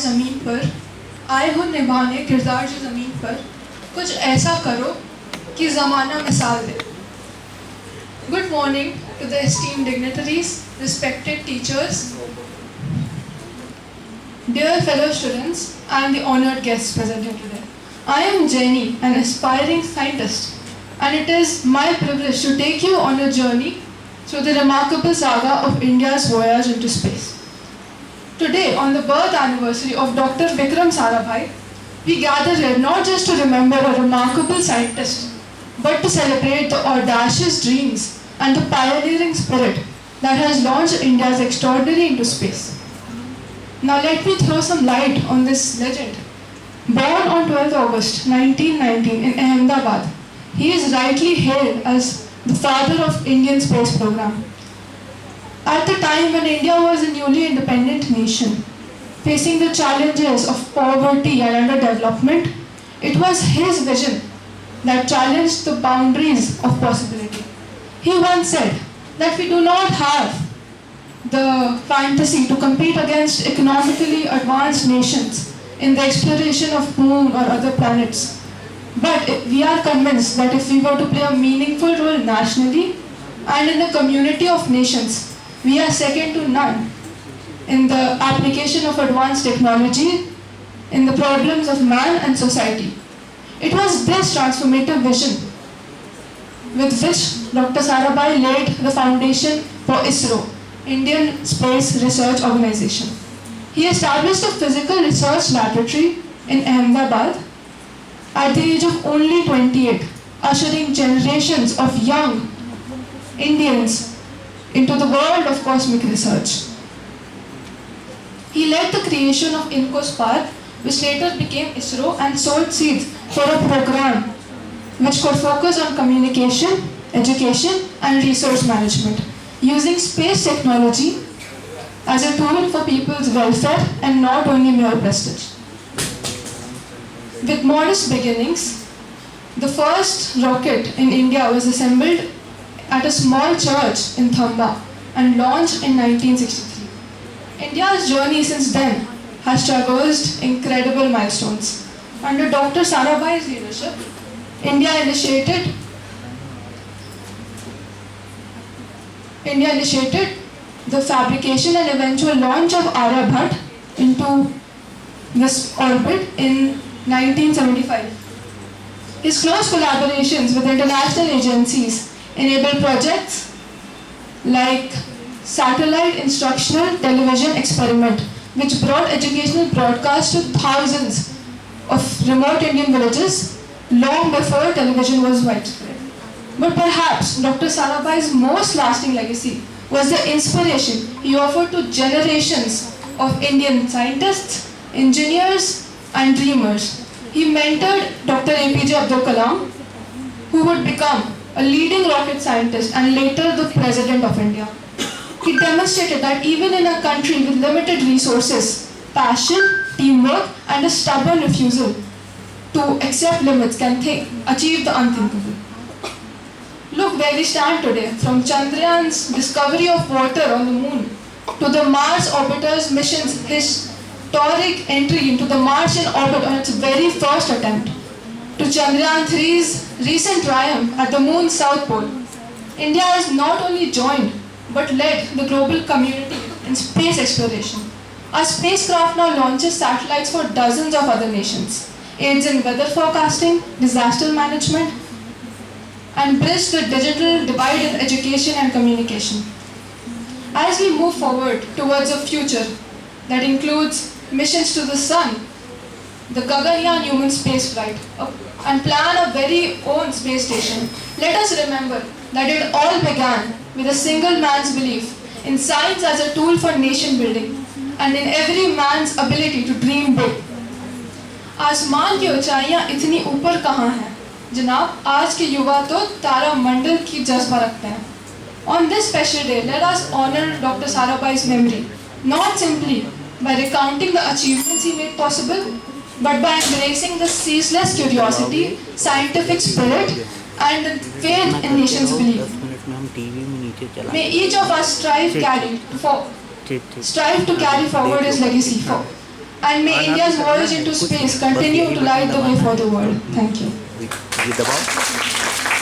ज़मीन पर आए हो निभाने किरदार जो ज़मीन पर, कुछ ऐसा करो कि ज़माना मिसाल दे. Good morning to the esteemed dignitaries, respected teachers, dear fellow students, and the honored guests present here today. I am Jenny, an aspiring scientist, and it is my privilege to take you on a journey through the remarkable saga of India's voyage into space. Today, on the birth anniversary of Dr. Vikram Sarabhai, we gather here not just to remember a remarkable scientist, but to celebrate the audacious dreams and the pioneering spirit that has launched India's extraordinary into space. Now let me throw some light on this legend. Born on 12th August 1919 in Ahmedabad, he is rightly hailed as the father of Indian space program. At the time when India was a newly independent nation, facing the challenges of poverty and underdevelopment, it was his vision that challenged the boundaries of possibility. He once said that we do not have the fantasy to compete against economically advanced nations in the exploration of moon or other planets. But we are convinced that if we were to play a meaningful role nationally and in the community of nations, we are second to none in the application of advanced technology in the problems of man and society. It was this transformative vision with which Dr. Sarabhai laid the foundation for ISRO, Indian Space Research Organization. He established a physical research laboratory in Ahmedabad at the age of only 28, ushering generations of young Indians into the world of cosmic research. He led the creation of INCOSPAR, which later became ISRO, and sowed seeds for a program which could focus on communication, education, and resource management, using space technology as a tool for people's welfare and not only mere prestige. With modest beginnings, the first rocket in India was assembled at a small church in Thamba and launched in 1963. India's journey since then has traversed incredible milestones. Under Dr. Sarabhai's leadership, India initiated the fabrication and eventual launch of Aryabhat into this orbit in 1975. His close collaborations with international agencies enabled projects like Satellite Instructional Television Experiment, which brought educational broadcasts to thousands of remote Indian villages long before television was widespread. But perhaps Dr. Sarabhai's most lasting legacy was the inspiration he offered to generations of Indian scientists, engineers, and dreamers. He mentored Dr. APJ Abdul Kalam, who would become a leading rocket scientist and later the President of India. He demonstrated that even in a country with limited resources, passion, teamwork, and a stubborn refusal to accept limits can achieve the unthinkable. Look where we stand today, from Chandrayaan's discovery of water on the moon to the Mars orbiter's mission's historic entry into the Martian orbit on its very first attempt, to Chandrayaan 3's recent triumph at the moon's south pole. India has not only joined but led the global community in space exploration. Our spacecraft now launches satellites for dozens of other nations, aids in weather forecasting, disaster management, and bridge the digital divide in education and communication. As we move forward towards a future that includes missions to the sun, the Gaganyaan human spaceflight, and plan a very own space station, let us remember that it all began with a single man's belief in science as a tool for nation building and in every man's ability to dream big. आसमान की ऊंचाइयां इतनी ऊपर कहाँ हैं? जनाब, आज के युवा तो तारा मंडल की जज्बा रखते हैं. On this special day, let us honor Dr. Sarabhai's memory, not simply by recounting the achievements he made possible, but by embracing the ceaseless curiosity, scientific spirit, and the faith in nation's belief. May each of us strive to carry forward his legacy And may India's voyage into space continue to light the way for the world. Thank you. ये दबाओ